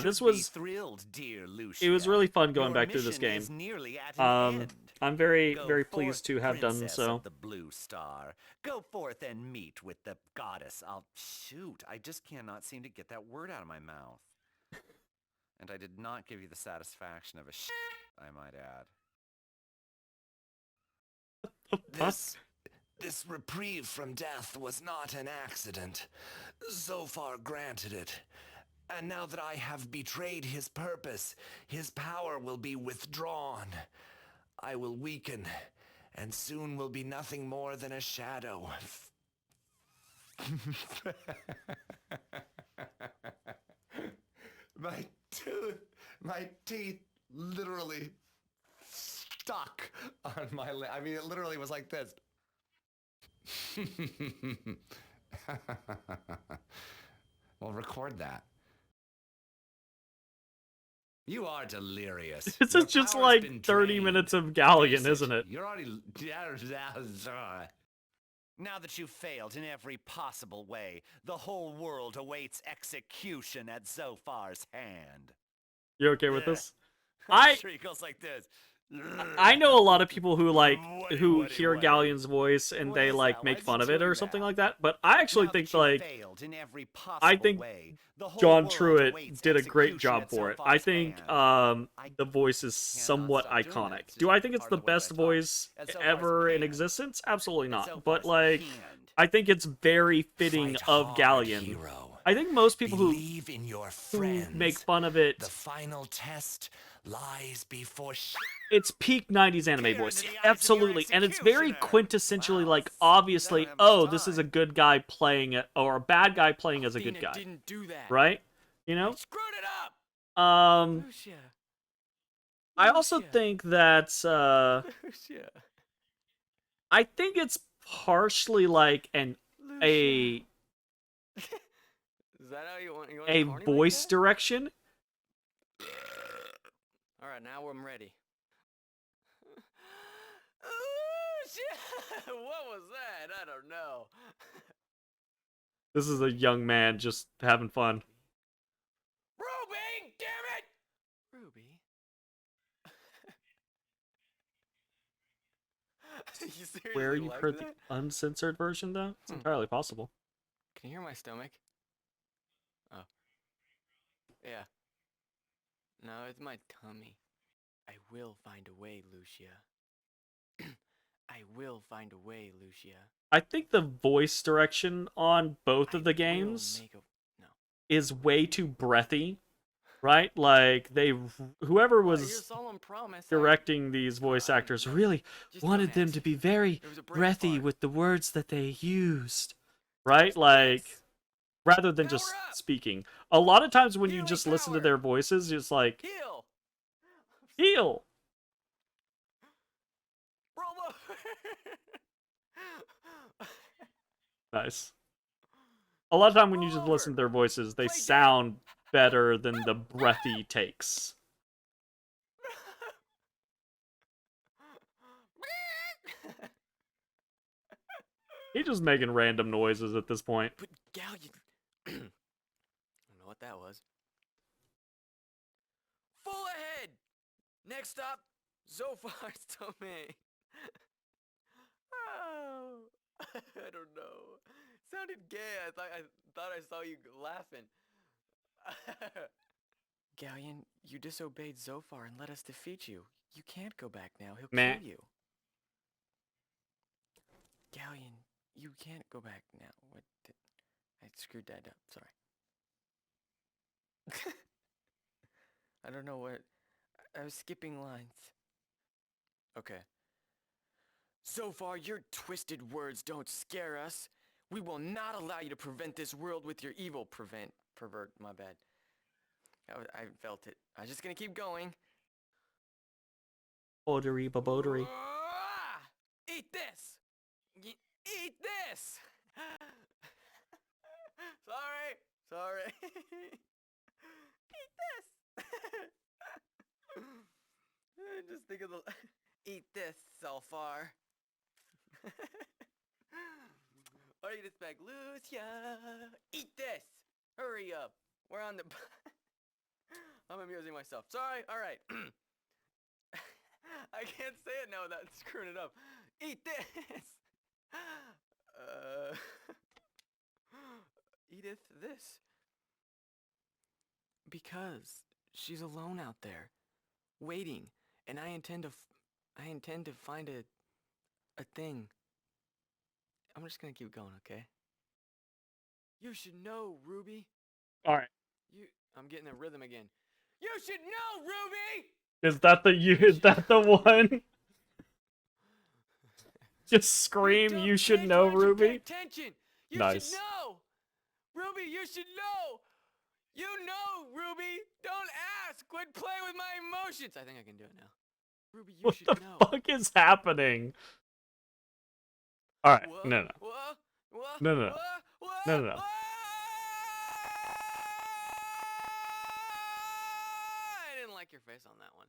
[SPEAKER 1] This was
[SPEAKER 9] thrilled, dear Lucia.
[SPEAKER 1] It was really fun going
[SPEAKER 9] Your
[SPEAKER 1] back through this
[SPEAKER 9] mission
[SPEAKER 1] game.
[SPEAKER 9] is nearly at an end.
[SPEAKER 1] I'm very
[SPEAKER 9] Go
[SPEAKER 1] very
[SPEAKER 9] forth,
[SPEAKER 1] pleased to have done
[SPEAKER 9] Princess
[SPEAKER 1] so.
[SPEAKER 9] Of the Blue Star. Go forth and meet with the goddess. I just cannot seem to get that word out of my mouth. And I did not give you the satisfaction of I might add. This reprieve from death was not an accident. Zophar granted it. And now that I have betrayed his purpose, his power will be withdrawn. I will weaken,
[SPEAKER 5] and soon will be nothing more than a shadow. My teeth literally stuck on my lip. I mean, it literally was like this. Well, record that. You are delirious.
[SPEAKER 1] This
[SPEAKER 5] Your
[SPEAKER 1] is just
[SPEAKER 5] power's been
[SPEAKER 1] like 30
[SPEAKER 5] drained.
[SPEAKER 1] minutes of Galleon,
[SPEAKER 5] Face
[SPEAKER 1] isn't it?
[SPEAKER 5] You're already.
[SPEAKER 9] Now that you've failed in every possible way, the whole world awaits execution at Zophar's hand.
[SPEAKER 1] You okay with this? I
[SPEAKER 9] Sure, he goes like this.
[SPEAKER 1] I know a lot of people who like
[SPEAKER 9] What-
[SPEAKER 1] who
[SPEAKER 9] what-
[SPEAKER 1] hear
[SPEAKER 9] what-
[SPEAKER 1] Galleon's voice and
[SPEAKER 9] What
[SPEAKER 1] they
[SPEAKER 9] is
[SPEAKER 1] like
[SPEAKER 9] that?
[SPEAKER 1] make
[SPEAKER 9] Why is
[SPEAKER 1] fun
[SPEAKER 9] he
[SPEAKER 1] of it or
[SPEAKER 9] doing
[SPEAKER 1] something
[SPEAKER 9] that?
[SPEAKER 1] like that. But I actually
[SPEAKER 9] Now
[SPEAKER 1] think
[SPEAKER 9] that you've
[SPEAKER 1] like
[SPEAKER 9] failed in every
[SPEAKER 1] I
[SPEAKER 9] possible
[SPEAKER 1] think
[SPEAKER 9] way, the whole
[SPEAKER 1] John
[SPEAKER 9] world
[SPEAKER 1] Truitt
[SPEAKER 9] awaits
[SPEAKER 1] did a great
[SPEAKER 9] execution
[SPEAKER 1] job
[SPEAKER 9] at
[SPEAKER 1] for it.
[SPEAKER 9] Zophar's
[SPEAKER 1] I think
[SPEAKER 9] hand.
[SPEAKER 1] the voice is somewhat
[SPEAKER 5] stop doing that.
[SPEAKER 1] iconic.
[SPEAKER 5] It's
[SPEAKER 1] Do
[SPEAKER 5] just
[SPEAKER 1] I think it's
[SPEAKER 5] part
[SPEAKER 1] the
[SPEAKER 5] of the way that I
[SPEAKER 1] best
[SPEAKER 5] talk.
[SPEAKER 1] voice
[SPEAKER 9] At Zophar's
[SPEAKER 1] ever in
[SPEAKER 9] hand.
[SPEAKER 1] existence? Absolutely
[SPEAKER 9] At
[SPEAKER 1] not. But
[SPEAKER 9] Zophar's
[SPEAKER 1] like
[SPEAKER 9] hand.
[SPEAKER 1] I think it's very fitting
[SPEAKER 5] Fight
[SPEAKER 1] of
[SPEAKER 5] hard,
[SPEAKER 1] Galleon.
[SPEAKER 5] hero.
[SPEAKER 1] I think most people
[SPEAKER 5] Believe in your
[SPEAKER 1] who
[SPEAKER 5] friends.
[SPEAKER 1] make fun of it,
[SPEAKER 5] The final test lies before.
[SPEAKER 1] it's peak 90s anime
[SPEAKER 9] Peer
[SPEAKER 1] voice.
[SPEAKER 9] into the eyes of your
[SPEAKER 1] Absolutely. And it's very
[SPEAKER 9] executioner.
[SPEAKER 1] quintessentially
[SPEAKER 5] Wow,
[SPEAKER 1] like
[SPEAKER 5] s-
[SPEAKER 1] obviously,
[SPEAKER 5] that don't have
[SPEAKER 1] oh,
[SPEAKER 5] much
[SPEAKER 1] this is a
[SPEAKER 5] time.
[SPEAKER 1] good guy playing it or a bad guy playing as a good
[SPEAKER 3] Athena
[SPEAKER 1] guy.
[SPEAKER 3] didn't do that.
[SPEAKER 1] Right? You
[SPEAKER 3] I
[SPEAKER 1] know?
[SPEAKER 3] screwed it up.
[SPEAKER 8] Lucia.
[SPEAKER 1] I also
[SPEAKER 3] Lucia.
[SPEAKER 1] think that
[SPEAKER 3] Lucia.
[SPEAKER 1] I think it's partially like a
[SPEAKER 3] Is that how you want
[SPEAKER 1] a
[SPEAKER 3] corny
[SPEAKER 1] voice
[SPEAKER 3] like
[SPEAKER 1] direction.
[SPEAKER 3] that? All right, now I'm ready. Lucia! What was that? I don't know.
[SPEAKER 1] This is a young man just having fun.
[SPEAKER 3] Ruby, damn it! Ruby. You seriously
[SPEAKER 1] Where you
[SPEAKER 3] like
[SPEAKER 1] heard
[SPEAKER 3] that?
[SPEAKER 1] the uncensored version though? It's entirely possible.
[SPEAKER 3] Can you hear my stomach? Oh. Yeah. No, it's my tummy. I will find a way, Lucia. I will find a way, Lucia.
[SPEAKER 1] I think the voice direction on both
[SPEAKER 3] I
[SPEAKER 1] of the
[SPEAKER 3] will
[SPEAKER 1] games
[SPEAKER 3] make a... No.
[SPEAKER 1] is way too breathy, right? Like whoever
[SPEAKER 3] Well, your
[SPEAKER 1] was
[SPEAKER 3] solemn promise.
[SPEAKER 1] directing these voice
[SPEAKER 3] Come on,
[SPEAKER 1] actors
[SPEAKER 3] no,
[SPEAKER 1] really
[SPEAKER 3] just
[SPEAKER 1] wanted
[SPEAKER 3] don't
[SPEAKER 1] them
[SPEAKER 3] ask.
[SPEAKER 1] to be very
[SPEAKER 3] There was a break
[SPEAKER 1] breathy
[SPEAKER 3] part.
[SPEAKER 1] with the words that they used, right? Like
[SPEAKER 3] Yes.
[SPEAKER 1] rather than
[SPEAKER 3] Power
[SPEAKER 1] just
[SPEAKER 3] up!
[SPEAKER 1] speaking. A lot of times when you
[SPEAKER 3] Healing
[SPEAKER 1] just listen to
[SPEAKER 3] power!
[SPEAKER 1] their voices, it's like
[SPEAKER 3] Heal!
[SPEAKER 1] heal.
[SPEAKER 3] Roll
[SPEAKER 1] Nice. A lot of time when you
[SPEAKER 3] Roll
[SPEAKER 1] just listen to
[SPEAKER 3] over.
[SPEAKER 1] their voices, they
[SPEAKER 3] Play dead.
[SPEAKER 1] sound better than the breathy takes. He's just making random noises at this point.
[SPEAKER 3] But Galleon... I don't know what that was. Full ahead! Next stop, Zophar's domain. Oh, I don't know. Sounded gay. I thought I saw you laughing. Galleon, you disobeyed Zophar and let us defeat you. You can't go back now. He'll
[SPEAKER 1] Meh.
[SPEAKER 3] kill you. Galleon, you can't go back now. I screwed that up. Sorry. I don't know what... I was skipping lines. Okay. Zophar, your twisted words don't scare us. We will not allow you to prevent this world with your evil pervert, my bad. I felt it. I'm just gonna keep going.
[SPEAKER 1] Bodery babodery.
[SPEAKER 3] Ah! Eat this! Eat this! Sorry. Eat this! Just think of the... Eat this, Zophar. Or you just beg, Lucia, eat this! Hurry up! We're on the... I'm amusing myself. Sorry, alright. I can't say it now without screwing it up. Eat this! Edith, this. Because she's alone out there, waiting, and I intend to find a thing. I'm just gonna keep going, okay? You should know, Ruby.
[SPEAKER 1] All right.
[SPEAKER 3] I'm getting a rhythm again. You should know, Ruby.
[SPEAKER 1] Is that the one? Just scream,
[SPEAKER 3] dumb
[SPEAKER 1] you should
[SPEAKER 3] kid,
[SPEAKER 1] know,
[SPEAKER 3] why don't you
[SPEAKER 1] Ruby.
[SPEAKER 3] pay attention. You
[SPEAKER 1] Nice.
[SPEAKER 3] should know. Ruby, you should know. You know, Ruby. Don't ask. Quit playing with my emotions. I think I can do it now. Ruby, you
[SPEAKER 1] What
[SPEAKER 3] should
[SPEAKER 1] the
[SPEAKER 3] know.
[SPEAKER 1] fuck is happening? All right,
[SPEAKER 3] Whoa,
[SPEAKER 1] no.
[SPEAKER 3] whoa, whoa,
[SPEAKER 1] No.
[SPEAKER 3] whoa, whoa,
[SPEAKER 1] No.
[SPEAKER 3] whoa. I didn't like your face on that one.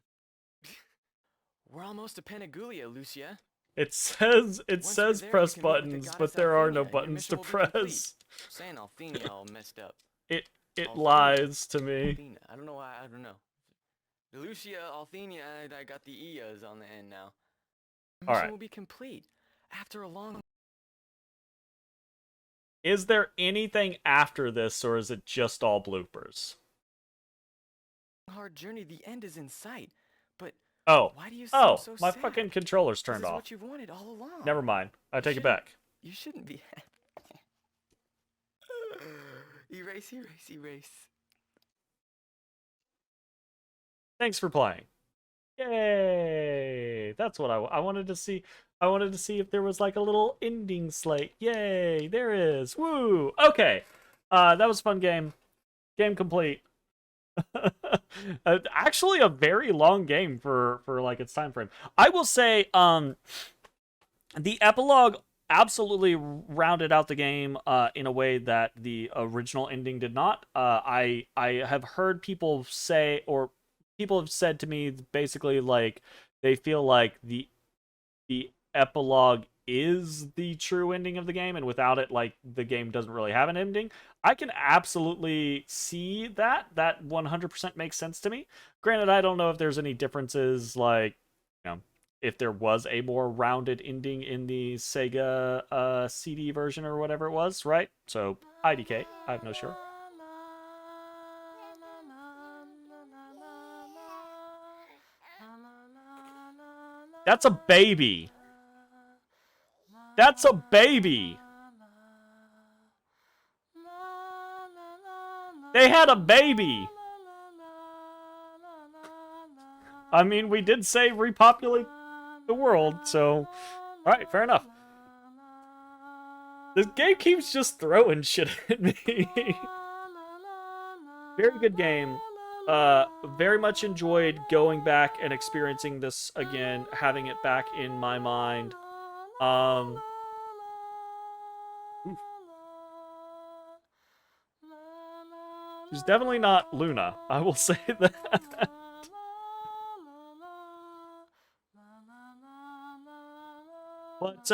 [SPEAKER 3] We're almost to Panagoulia, Lucia.
[SPEAKER 1] It says
[SPEAKER 3] Once we're there,
[SPEAKER 1] press
[SPEAKER 3] you can meet with the
[SPEAKER 1] buttons,
[SPEAKER 3] goddess
[SPEAKER 1] but there are
[SPEAKER 3] Althenia,
[SPEAKER 1] no
[SPEAKER 3] and your
[SPEAKER 1] buttons
[SPEAKER 3] mission
[SPEAKER 1] to
[SPEAKER 3] will be complete.
[SPEAKER 1] press.
[SPEAKER 3] Saying Althenia all messed up.
[SPEAKER 1] It
[SPEAKER 3] Althenia.
[SPEAKER 1] lies to me.
[SPEAKER 3] Althenia. I don't know why. I don't know. Lucia, Althenia. I got the E's on the end now. The
[SPEAKER 1] All
[SPEAKER 3] mission
[SPEAKER 1] right.
[SPEAKER 3] will be complete after a long,
[SPEAKER 1] Is there anything after this, or is it just all bloopers?
[SPEAKER 3] hard journey. The end is in sight. But
[SPEAKER 1] Oh.
[SPEAKER 3] why do you seem
[SPEAKER 1] Oh,
[SPEAKER 3] so
[SPEAKER 1] my
[SPEAKER 3] sad?
[SPEAKER 1] fucking controller's
[SPEAKER 3] This
[SPEAKER 1] turned
[SPEAKER 3] is
[SPEAKER 1] off.
[SPEAKER 3] what you've wanted all along.
[SPEAKER 1] Never mind. I take it
[SPEAKER 3] shouldn't-
[SPEAKER 1] back.
[SPEAKER 3] You shouldn't be happy. Erase, erase, erase.
[SPEAKER 1] Thanks for playing. Yay! That's what I wanted to see. I wanted to see if there was like a little ending slate. Yay! There is. Woo! Okay. That was a fun game. Game complete. Actually, a very long game for like its time frame. I will say, the epilogue absolutely rounded out the game in a way that the original ending did not. I have heard people say, or people have said to me, basically like they feel like the epilogue is the true ending of the game, and without it, like, the game doesn't really have an ending. I can absolutely see that. That 100% makes sense to me. Granted, I don't know if there's any differences, like, you know, if there was a more rounded ending in the Sega CD version or whatever it was, right? So, IDK, I have no sure. That's a baby. That's a baby. They had a baby. I mean, we did say repopulate the world, so... Alright, fair enough. This game keeps just throwing shit at me. Very good game. Very much enjoyed going back and experiencing this again, having it back in my mind. She's definitely not Luna, I will say that. But,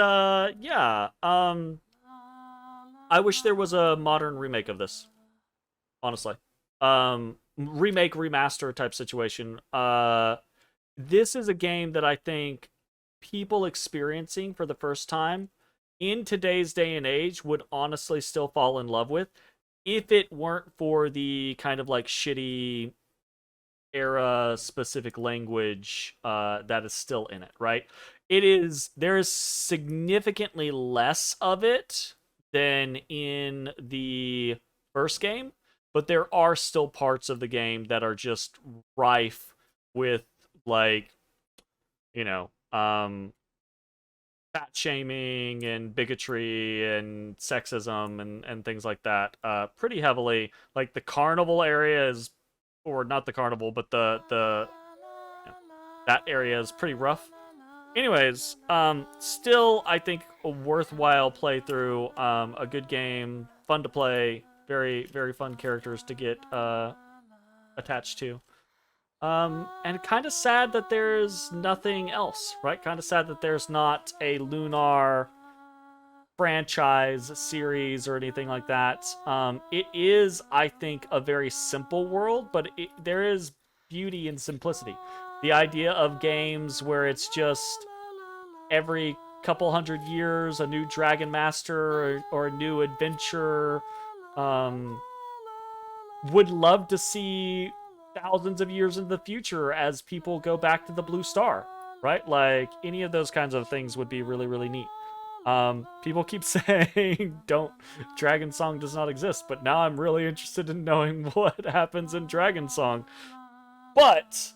[SPEAKER 1] yeah, I wish there was a modern remake of this, honestly. Remake, remaster type situation. This is a game that I think people experiencing for the first time in today's day and age would honestly still fall in love with if it weren't for the kind of like shitty era specific language that is still in it, right? There is significantly less of it than in the first game, but there are still parts of the game that are just rife with, like, you know, fat shaming and bigotry and sexism and things like that, pretty heavily. Like, the carnival area is, or not the carnival, but the you know, that area is pretty rough. Anyways, still, I think a worthwhile playthrough, a good game, fun to play, very, very fun characters to get attached to. And kind of sad that there's nothing else, right? Kind of sad that there's not a Lunar franchise, series, or anything like that. It is, I think, a very simple world, but there is beauty in simplicity. The idea of games where it's just every couple hundred years a new Dragon Master or a new adventure. Would love to see thousands of years in the future as people go back to the Blue Star, right? Like, any of those kinds of things would be really, really neat. People keep saying Dragon Song does not exist, but now I'm really interested in knowing what happens in Dragon Song. But,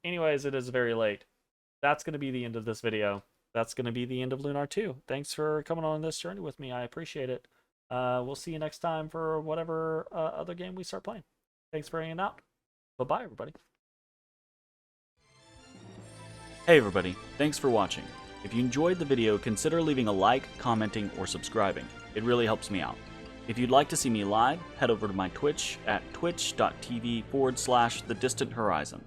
[SPEAKER 1] anyways, it is very late. That's going to be the end of this video. that's going to be the end of Lunar 2. Thanks for coming on this journey with me. I appreciate it. We'll see you next time for whatever other game we start playing. Thanks for hanging out. Bye-bye, everybody. Hey, everybody. Thanks for watching. If you enjoyed the video, consider leaving a like, commenting, or subscribing. It really helps me out. If you'd like to see me live, head over to my Twitch at twitch.tv/thedistanthorizon.